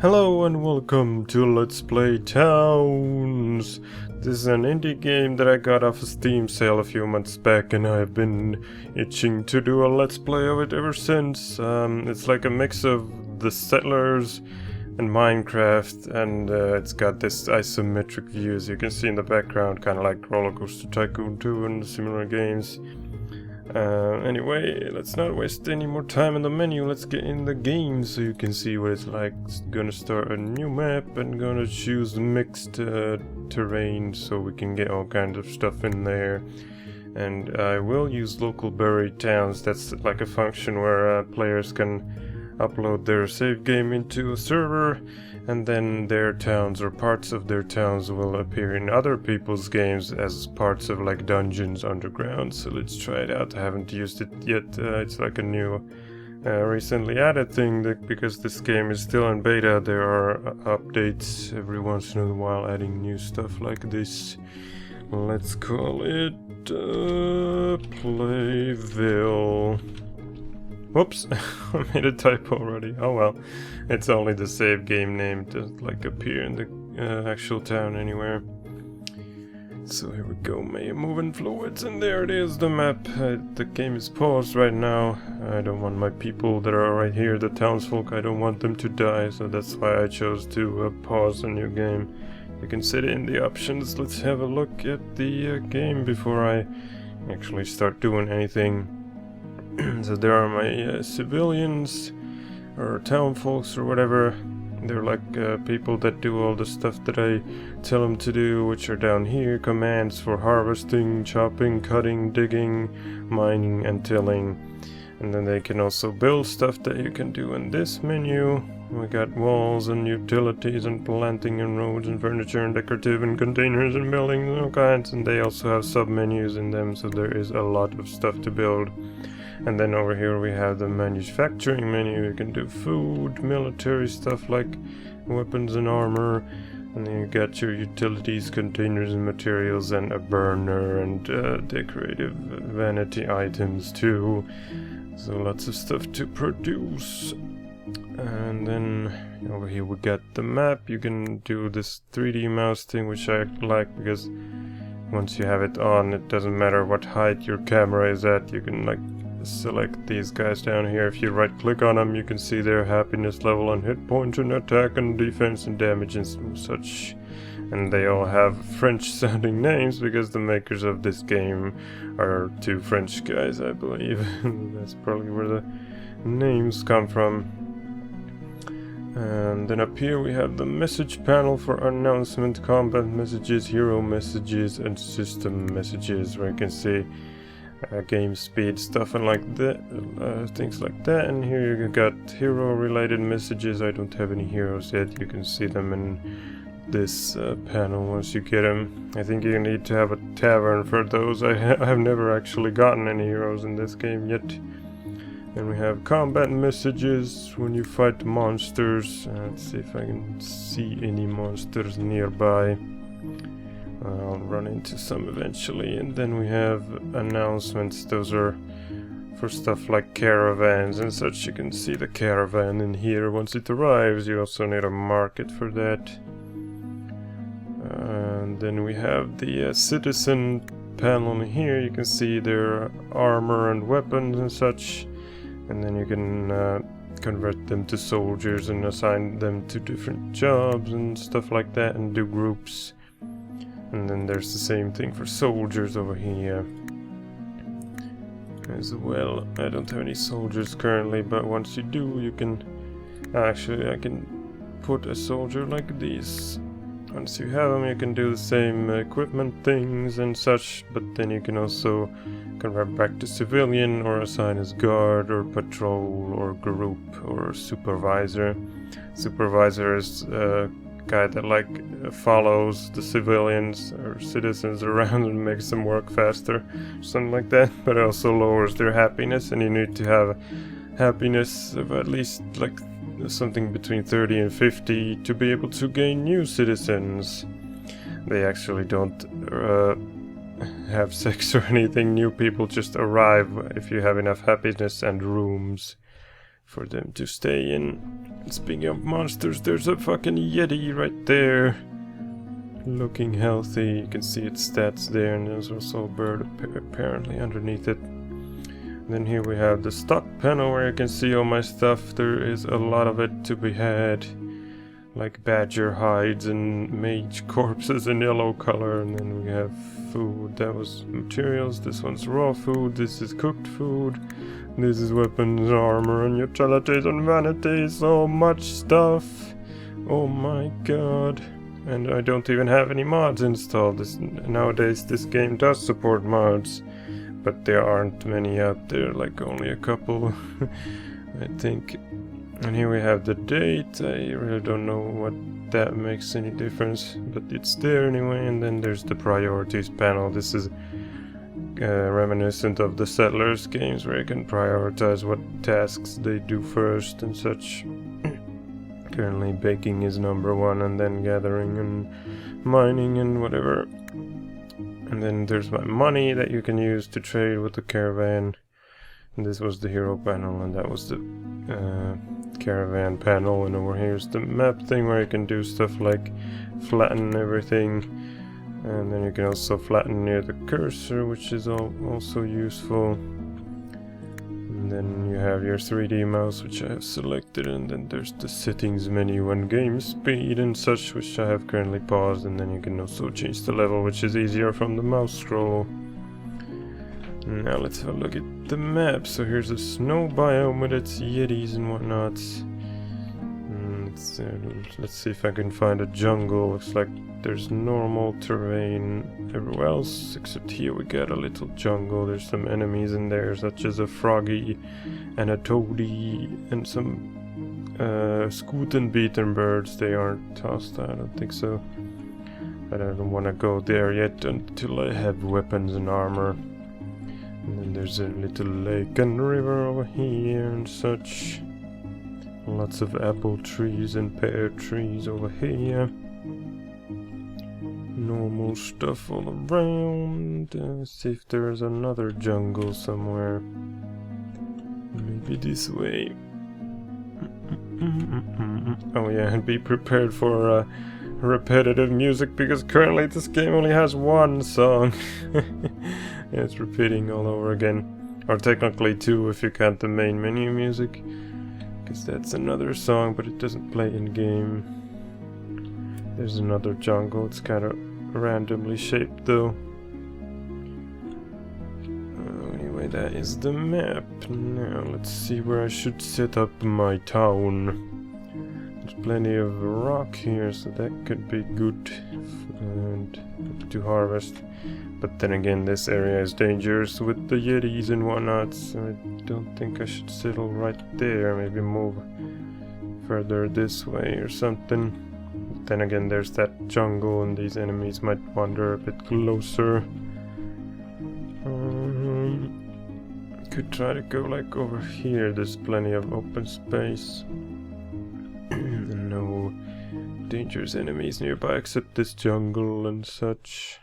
Hello and welcome to Let's Play Towns. This is an indie game that I got off a Steam sale a few months back, and I've been itching to do a Let's Play of it ever since. It's like a mix of The Settlers and Minecraft, and it's got this isometric view, as you can see in the background, kind of like Roller Coaster Tycoon 2 and similar games. Anyway, let's not waste any more time in the menu. Let's get in the game so you can see what it's like. Gonna start a new map and gonna choose mixed terrain so we can get all kinds of stuff in there. And I will use local buried towns. That's like a function where players can upload their save game into a server, and then their towns or parts of their towns will appear in other people's games as parts of like dungeons underground. So let's try it out. I haven't used it yet. It's like a new recently added thing because this game is still in beta. There are updates every once in a while adding new stuff like this. Let's call it Playville. Whoops, I made a typo already. Oh well, it's only the save game name, doesn't like appear in the actual town anywhere. So here we go, moving fluids, and there it is, the map. The game is paused right now. I don't want my people that are right here, the townsfolk, I don't want them to die, so that's why I chose to pause the new game. You can set it in the options. Let's have a look at the game before I actually start doing anything. So there are my civilians or town folks or whatever. They're like people that do all the stuff that I tell them to do, which are down here. Commands for harvesting, chopping, cutting, digging, mining and tilling. And then they can also build stuff that you can do in this menu. We got walls and utilities and planting and roads and furniture and decorative and containers and buildings and all kinds. And they also have sub-menus in them, so there is a lot of stuff to build. And then over here we have the manufacturing menu. You can do food, military stuff like weapons and armor. And then you got your utilities, containers and materials, and a burner and decorative vanity items too. So lots of stuff to produce. And then over here we got the map. You can do this 3D mouse thing, which I like because once you have it on, it doesn't matter what height your camera is at. You can like select these guys down here. If you right click on them, you can see their happiness level and hit points and attack and defense and damage and such. And they all have French sounding names because the makers of this game are two French guys, I believe. That's probably where the names come from. And then up here we have the message panel for announcement, combat messages, hero messages and system messages, where you can see game speed stuff and like that, things like that. And here you got hero related messages. I don't have any heroes yet. You can see them in this panel once you get them. I think you need to have a tavern for those. I have never actually gotten any heroes in this game yet. Then we have combat messages when you fight monsters. Let's see if I can see any monsters nearby. I'll run into some eventually. And then we have announcements. Those are for stuff like caravans and such. You can see the caravan in here once it arrives. You also need a market for that. And then we have the citizen panel in here. You can see their armor and weapons and such. And then you can convert them to soldiers and assign them to different jobs and stuff like that, and do groups. And then there's the same thing for soldiers over here as well. I don't have any soldiers currently, but once you do, you can actually, I can put a soldier like this. Once you have them, you can do the same equipment things and such, but then you can also convert back to civilian or assign as guard or patrol or group or supervisor. Supervisor is a guy that like follows the civilians or citizens around and makes them work faster, something like that, but it also lowers their happiness, and you need to have happiness of at least like something between 30 and 50 to be able to gain new citizens. They actually don't have sex or anything. New people just arrive if you have enough happiness and rooms for them to stay in. Speaking of monsters, there's a fucking Yeti right there. Looking healthy. You can see its stats there, and there's also a bird apparently underneath it. And then here we have the stock panel where you can see all my stuff. There is a lot of it to be had. Like badger hides and mage corpses in yellow color. And then we have food. That was materials. This one's raw food. This is cooked food. This is weapons, armor, and utilities and vanities. So much stuff. Oh my god. And I don't even have any mods installed. Nowadays this game does support mods. But there aren't many out there. Like only a couple. I think. And here we have the date. I really don't know what that makes any difference. But it's there anyway. And then there's the priorities panel. This is reminiscent of the Settlers games where you can prioritize what tasks they do first and such. Currently baking is number one, and then gathering and mining and whatever. And then there's my money that you can use to trade with the caravan. And this was the hero panel, and that was the caravan panel. And over here's the map thing where you can do stuff like flatten everything. And then you can also flatten near the cursor, which is also useful. And then you have your 3D mouse, which I have selected, and then there's the settings menu and game speed and such, which I have currently paused. And then you can also change the level, which is easier from the mouse scroll. Now let's have a look at the map. So here's a snow biome with its yetis and whatnot. Let's see if I can find a jungle. Looks like there's normal terrain everywhere else, except here we got a little jungle. There's some enemies in there, such as a froggy and a toady and some scoot and beaten birds. They aren't hostile, I don't think so. But I don't want to go there yet until I have weapons and armor. And then there's a little lake and river over here and such. Lots of apple trees and pear trees over here. Normal stuff all around. See if there's another jungle somewhere. Maybe this way. Oh yeah, and be prepared for repetitive music, because currently this game only has one song. It's repeating all over again. Or technically two if you count the main menu music. Because that's another song, but it doesn't play in game. There's another jungle. It's kind of randomly shaped though. Anyway, that is the map. Now let's see where I should set up my town. There's plenty of rock here, so that could be good to harvest. But then again, this area is dangerous with the yetis and whatnot, so I don't think I should settle right there. Maybe move further this way or something. But then again, there's that jungle, and these enemies might wander a bit closer. Could try to go like over here. There's plenty of open space. And no dangerous enemies nearby except this jungle and such.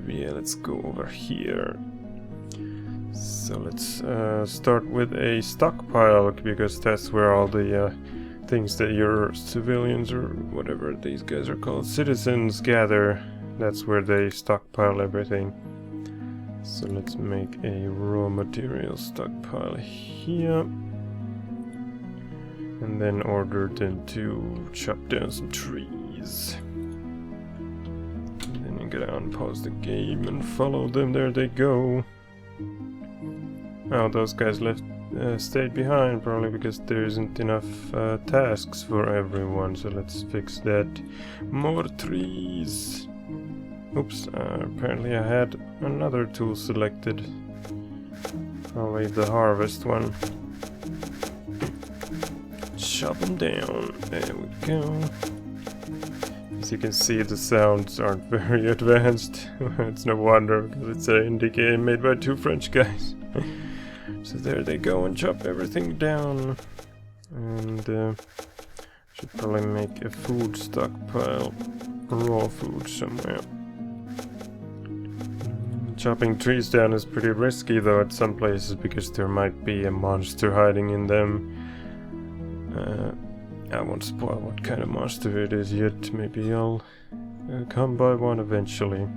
Yeah, let's go over here. So let's start with a stockpile, because that's where all the things that your civilians or whatever these guys are called, citizens, gather. That's where they stockpile everything. So let's make a raw material stockpile here. And then order them to chop down some trees. Get on, pause the game and follow them. There they go. Oh, those guys stayed behind, probably because there isn't enough tasks for everyone. So let's fix that. More trees. Oops, apparently I had another tool selected. Probably the harvest one. Chop them down. There we go. As you can see, the sounds aren't very advanced. It's no wonder, because it's an indie game made by two French guys. So there they go and chop everything down. And should probably make a food stockpile, raw food somewhere. Chopping trees down is pretty risky though at some places because there might be a monster hiding in them. I won't spoil what kind of monster it is yet. Maybe I'll come by one eventually.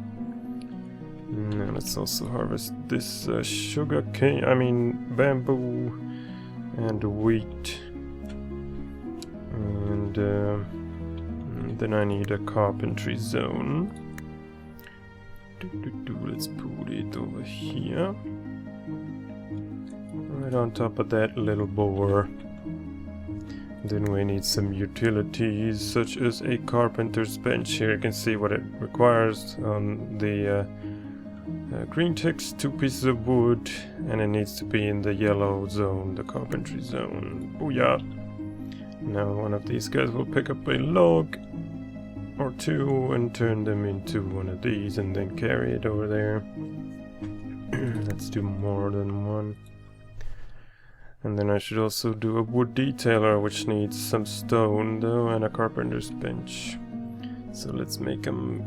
Now let's also harvest this sugar cane, bamboo and wheat. And then I need a carpentry zone. Let's put it over here. Right on top of that little boar. Then we need some utilities such as a carpenter's bench. Here you can see what it requires on the green text, 2 pieces of wood, and it needs to be in the yellow zone, the carpentry zone. Booyah! Now one of these guys will pick up a log or 2 and turn them into one of these and then carry it over there. Let's do more than one. And then I should also do a wood detailer, which needs some stone though, and a carpenter's bench. So let's make them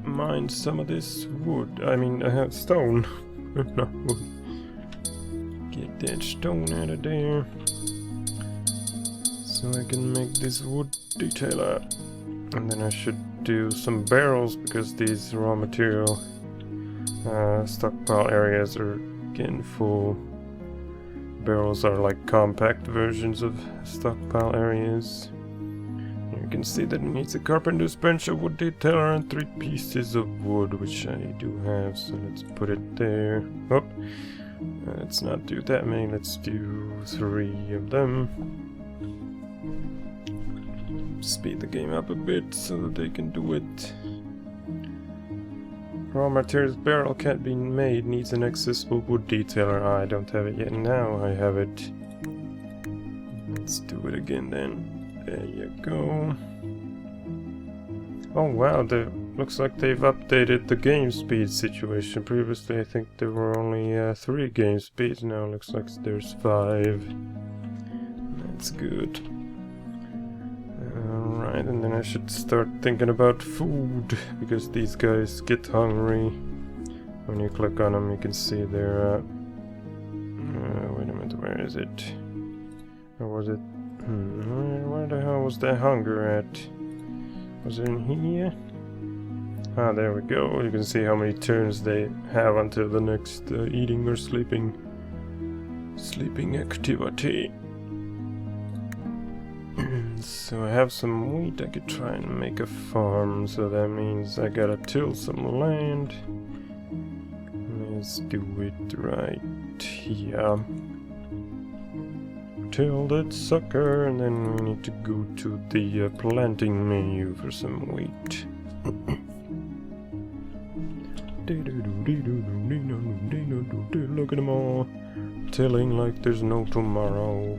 mine some of this wood. Stone. Not wood. Get that stone out of there. So I can make this wood detailer. And then I should do some barrels because these raw material stockpile areas are getting full. Barrels are like compact versions of stockpile areas. You can see that it needs a carpenter's bench, a wood detailer, and 3 pieces of wood, which I do have, so let's put it there. Oh, let's not do that many, let's do 3 of them. Speed the game up a bit so that they can do it. Raw materials barrel can't be made, needs an accessible wood detailer. I don't have it yet, now I have it. Let's do it again then. There you go. Oh wow, looks like they've updated the game speed situation. Previously I think there were only 3 game speeds, now it looks like there's 5. That's good. Alright, and then I should start thinking about food, because these guys get hungry. When you click on them you can see they're... wait a minute, where is it? Or was it... where the hell was that hunger at? Was it in here? Ah, there we go. You can see how many turns they have until the next eating or sleeping activity. So I have some wheat. I could try and make a farm, so that means I gotta till some land. Let's do it right here. Till that sucker, and then we need to go to the planting menu for some wheat. Look at them all, tilling like there's no tomorrow.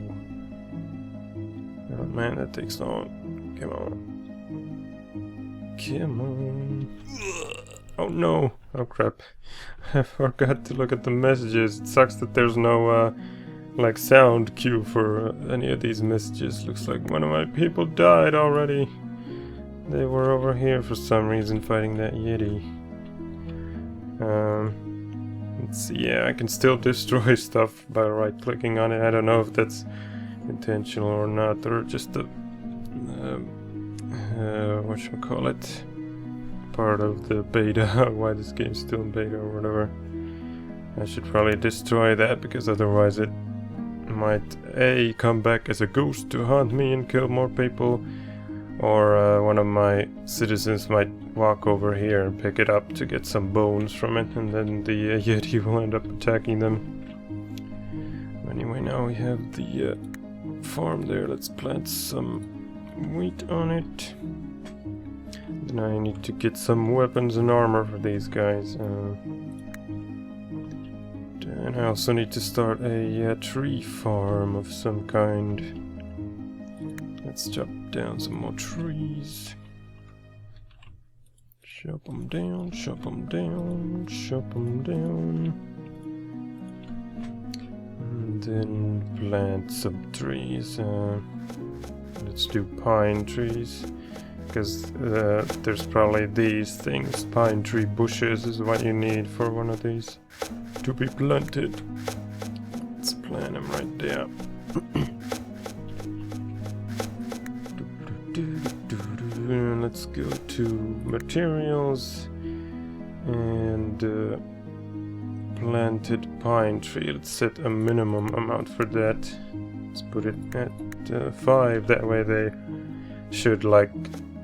Oh man, that takes long. Come on. Come on. Oh no! Oh crap. I forgot to look at the messages. It sucks that there's no like sound cue for any of these messages. Looks like one of my people died already. They were over here for some reason fighting that Yeti. Let's see, yeah, I can still destroy stuff by right clicking on it. I don't know if that's intentional or not, or just a whatchamacallit, part of the beta, why this game's still in beta or whatever. I should probably destroy that, because otherwise it might A, come back as a ghost to haunt me and kill more people, or one of my citizens might walk over here and pick it up to get some bones from it, and then the Yeti will end up attacking them. Anyway, now we have the farm there. Let's plant some wheat on it. Then I need to get some weapons and armor for these guys. And I also need to start a tree farm of some kind. Let's chop down some more trees. Chop them down, chop them down, chop them down. And then plant some trees. Let's do pine trees. because there's probably these things. Pine tree bushes is what you need for one of these to be planted. Let's plant them right there. Let's go to materials and planted pine tree. Let's set a minimum amount for that. Let's put it at 5. That way they should like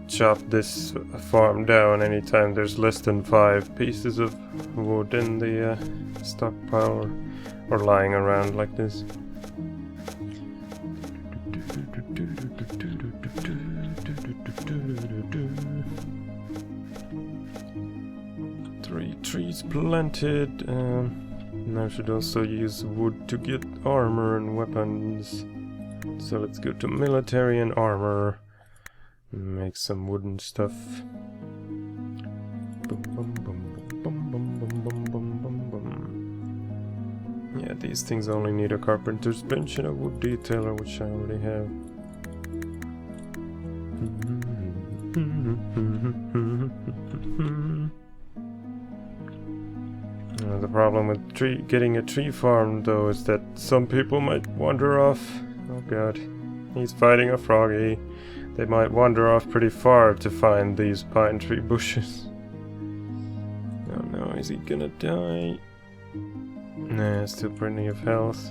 chop this farm down anytime there's less than 5 pieces of wood in the stockpile or lying around like this. 3 trees planted. And I should also use wood to get armor and weapons. So let's go to military and armor. Make some wooden stuff. Yeah, these things only need a carpenter's bench and a wood detailer, which I already have. The problem with getting a tree farm, though, is that some people might wander off. Oh god, he's fighting a froggy. They might wander off pretty far to find these pine tree bushes. Oh no, is he gonna die? Nah, still plenty of health.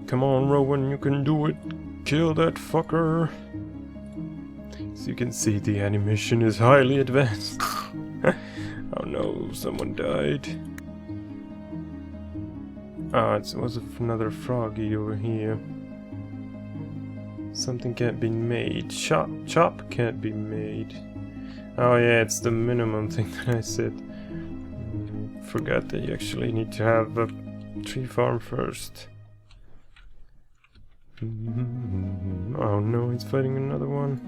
Come on, Rowan, you can do it. Kill that fucker. As you can see, the animation is highly advanced. Oh no, someone died. Ah, it was another froggy over here. Something can't be made. Chop can't be made. Oh yeah, it's the minimum thing that I said. Forgot that you actually need to have a tree farm first. Oh no, he's fighting another one.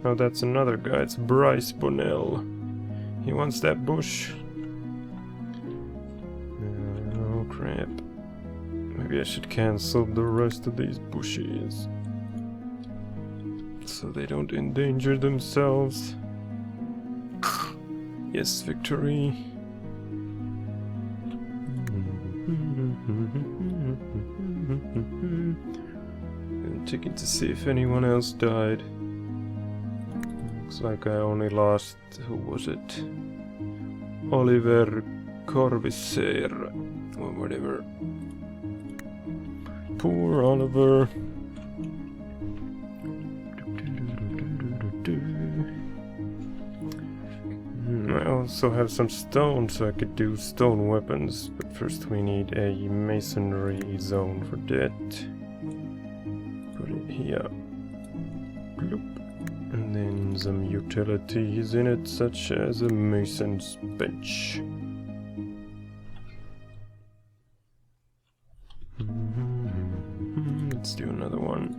Oh, that's another guy. It's Bryce Bonnell. He wants that bush. Oh crap. Maybe I should cancel the rest of these bushes, so they don't endanger themselves. Yes, victory. I'm checking to see if anyone else died. Looks like I only lost, who was it? Oliver Corvisser, or whatever. Poor Oliver. I also have some stone, so I could do stone weapons, but first we need a masonry zone for that. Put it here. Bloop. And then some utilities in it, such as a mason's bench. Let's do another one.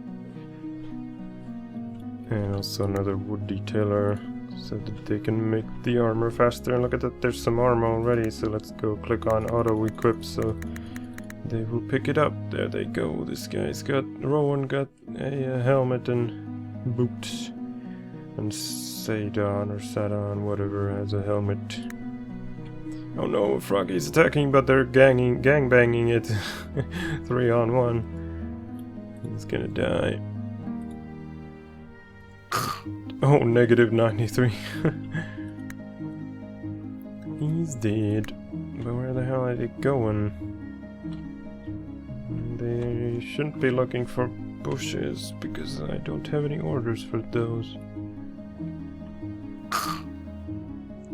And also another wood detailer, so that they can make the armor faster. And look at that, there's some armor already, so let's go click on auto equip so they will pick it up. There they go. This guy's got, Rowan got a helmet and boots. And Sadon or Sadon, whatever, has a helmet. Oh no, Froggy's attacking, but they're gangbanging it. 3 on 1. He's gonna die. Oh, negative 93. He's dead. But where the hell are they going? They shouldn't be looking for bushes, because I don't have any orders for those.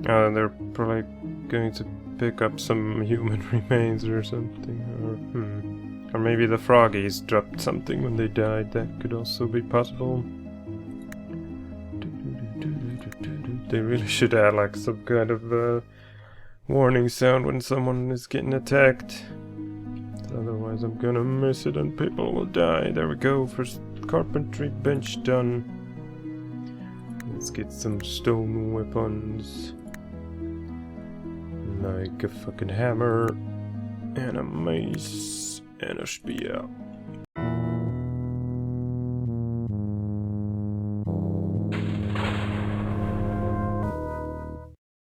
They're probably going to pick up some human remains or something, or maybe the froggies dropped something when they died. That could also be possible. They really should add like some kind of warning sound when someone is getting attacked. Otherwise I'm gonna miss it and people will die. There we go, first carpentry bench done. Let's get some stone weapons. Like a fucking hammer, and a mace, and a spear.